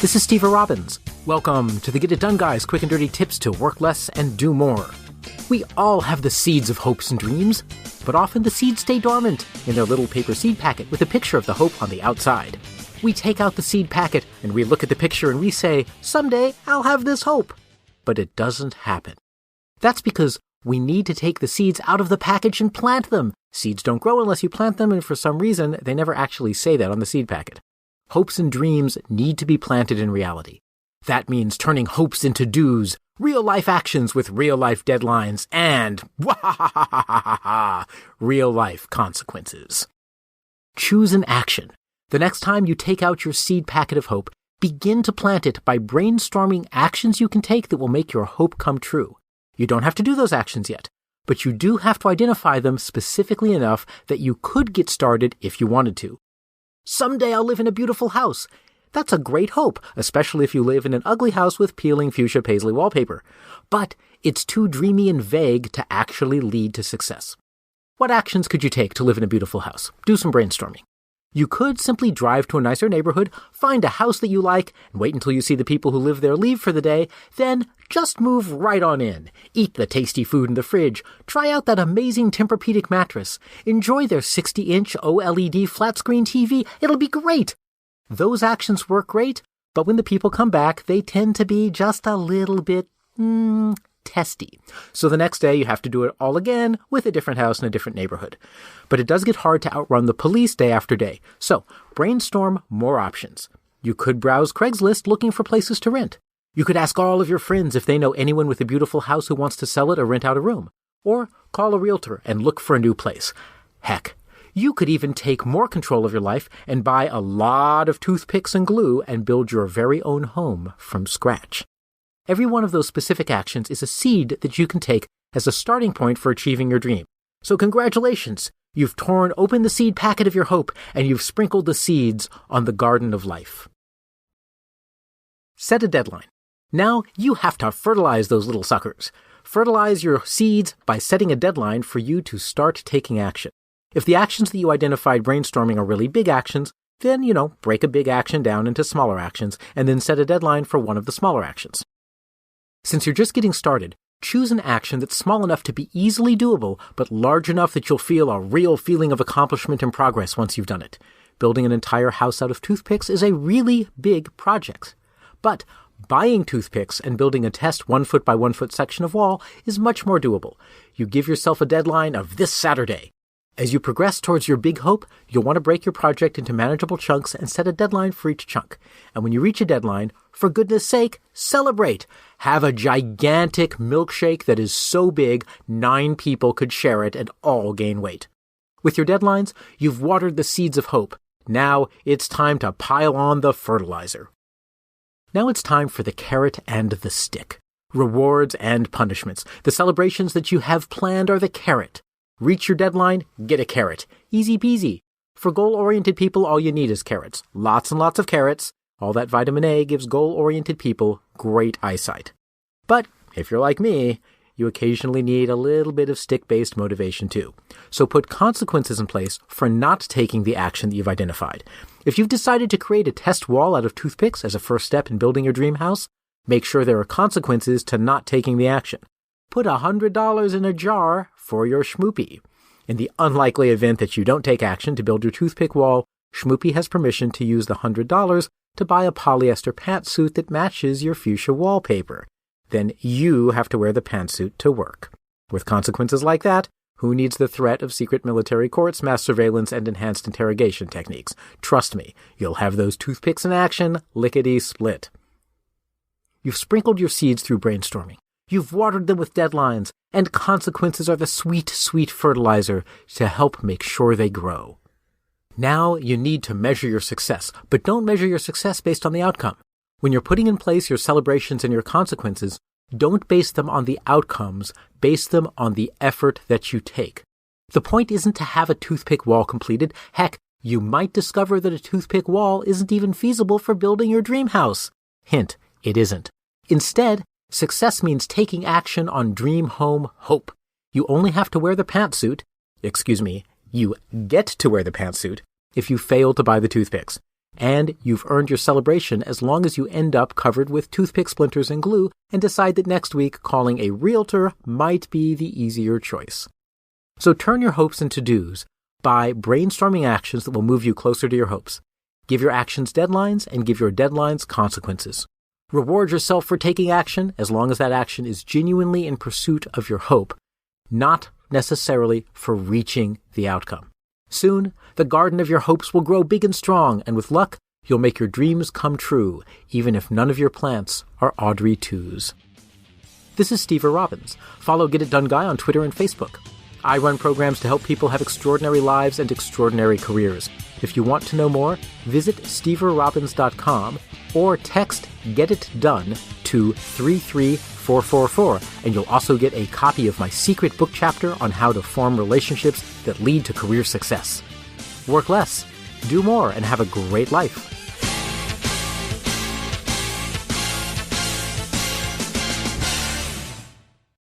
This is Steve Robbins. Welcome to the Get It Done Guys quick and dirty tips to work less and do more. We all have the seeds of hopes and dreams, but often the seeds stay dormant in their little paper seed packet with a picture of the hope on the outside. We take out the seed packet and we look at the picture and we say, someday I'll have this hope. But it doesn't happen. That's because we need to take the seeds out of the package and plant them. Seeds don't grow unless you plant them, and for some reason, they never actually say that on the seed packet. Hopes and dreams need to be planted in reality. That means turning hopes into do's, real-life actions with real-life deadlines, and real-life consequences. Choose an action. The next time you take out your seed packet of hope, begin to plant it by brainstorming actions you can take that will make your hope come true. You don't have to do those actions yet, but you do have to identify them specifically enough that you could get started if you wanted to. Someday I'll live in a beautiful house. That's a great hope, especially if you live in an ugly house with peeling fuchsia paisley wallpaper. But it's too dreamy and vague to actually lead to success. What actions could you take to live in a beautiful house? Do some brainstorming. You could simply drive to a nicer neighborhood, find a house that you like, and wait until you see the people who live there leave for the day, then just move right on in. Eat the tasty food in the fridge, try out that amazing Tempur-Pedic mattress, enjoy their 60-inch OLED flat-screen TV, it'll be great! Those actions work great, but when the people come back, they tend to be just a little bit, testy. So the next day you have to do it all again with a different house in a different neighborhood. But it does get hard to outrun the police day after day. So brainstorm more options. You could browse Craigslist looking for places to rent. You could ask all of your friends if they know anyone with a beautiful house who wants to sell it or rent out a room. Or call a realtor and look for a new place. Heck, you could even take more control of your life and buy a lot of toothpicks and glue and build your very own home from scratch. Every one of those specific actions is a seed that you can take as a starting point for achieving your dream. So congratulations, you've torn open the seed packet of your hope and you've sprinkled the seeds on the garden of life. Set a deadline. Now you have to fertilize those little suckers. Fertilize your seeds by setting a deadline for you to start taking action. If the actions that you identified brainstorming are really big actions, then, break a big action down into smaller actions and then set a deadline for one of the smaller actions. Since you're just getting started, choose an action that's small enough to be easily doable, but large enough that you'll feel a real feeling of accomplishment and progress once you've done it. Building an entire house out of toothpicks is a really big project. But buying toothpicks and building a test 1 foot by 1 foot section of wall is much more doable. You give yourself a deadline of this Saturday. As you progress towards your big hope, you'll want to break your project into manageable chunks and set a deadline for each chunk. And when you reach a deadline, for goodness sake, celebrate. Have a gigantic milkshake that is so big 9 people could share it and all gain weight. With your deadlines, you've watered the seeds of hope. Now it's time to pile on the fertilizer. Now it's time for the carrot and the stick. Rewards and punishments. The celebrations that you have planned are the carrot. Reach your deadline, get a carrot. Easy peasy. For goal-oriented people, all you need is carrots. Lots and lots of carrots. All that vitamin A gives goal-oriented people great eyesight. But if you're like me, you occasionally need a little bit of stick-based motivation too. So put consequences in place for not taking the action that you've identified. If you've decided to create a test wall out of toothpicks as a first step in building your dream house, make sure there are consequences to not taking the action. Put $100 in a jar for your schmoopy. In the unlikely event that you don't take action to build your toothpick wall, Schmoopy has permission to use the $100 to buy a polyester pantsuit that matches your fuchsia wallpaper. Then you have to wear the pantsuit to work. With consequences like that, who needs the threat of secret military courts, mass surveillance, and enhanced interrogation techniques? Trust me, you'll have those toothpicks in action, lickety-split. You've sprinkled your seeds through brainstorming. You've watered them with deadlines, and consequences are the sweet, sweet fertilizer to help make sure they grow. Now you need to measure your success, but don't measure your success based on the outcome. When you're putting in place your celebrations and your consequences, don't base them on the outcomes, base them on the effort that you take. The point isn't to have a toothpick wall completed. Heck, you might discover that a toothpick wall isn't even feasible for building your dream house. Hint, it isn't. Instead, success means taking action on dream home hope. You only have to wear the pantsuit. You get to wear the pantsuit if you fail to buy the toothpicks. And you've earned your celebration as long as you end up covered with toothpick splinters and glue and decide that next week calling a realtor might be the easier choice. So turn your hopes into do's by brainstorming actions that will move you closer to your hopes. Give your actions deadlines and give your deadlines consequences. Reward yourself for taking action as long as that action is genuinely in pursuit of your hope, not necessarily for reaching the outcome. Soon, the garden of your hopes will grow big and strong, and with luck, you'll make your dreams come true, even if none of your plants are Audrey 2s. This is Steve Robbins. Follow Get It Done Guy on Twitter and Facebook. I run programs to help people have extraordinary lives and extraordinary careers. If you want to know more, visit steverobbins.com or text Get It Done to 33444, and you'll also get a copy of my secret book chapter on how to form relationships that lead to career success. Work less, do more, and have a great life.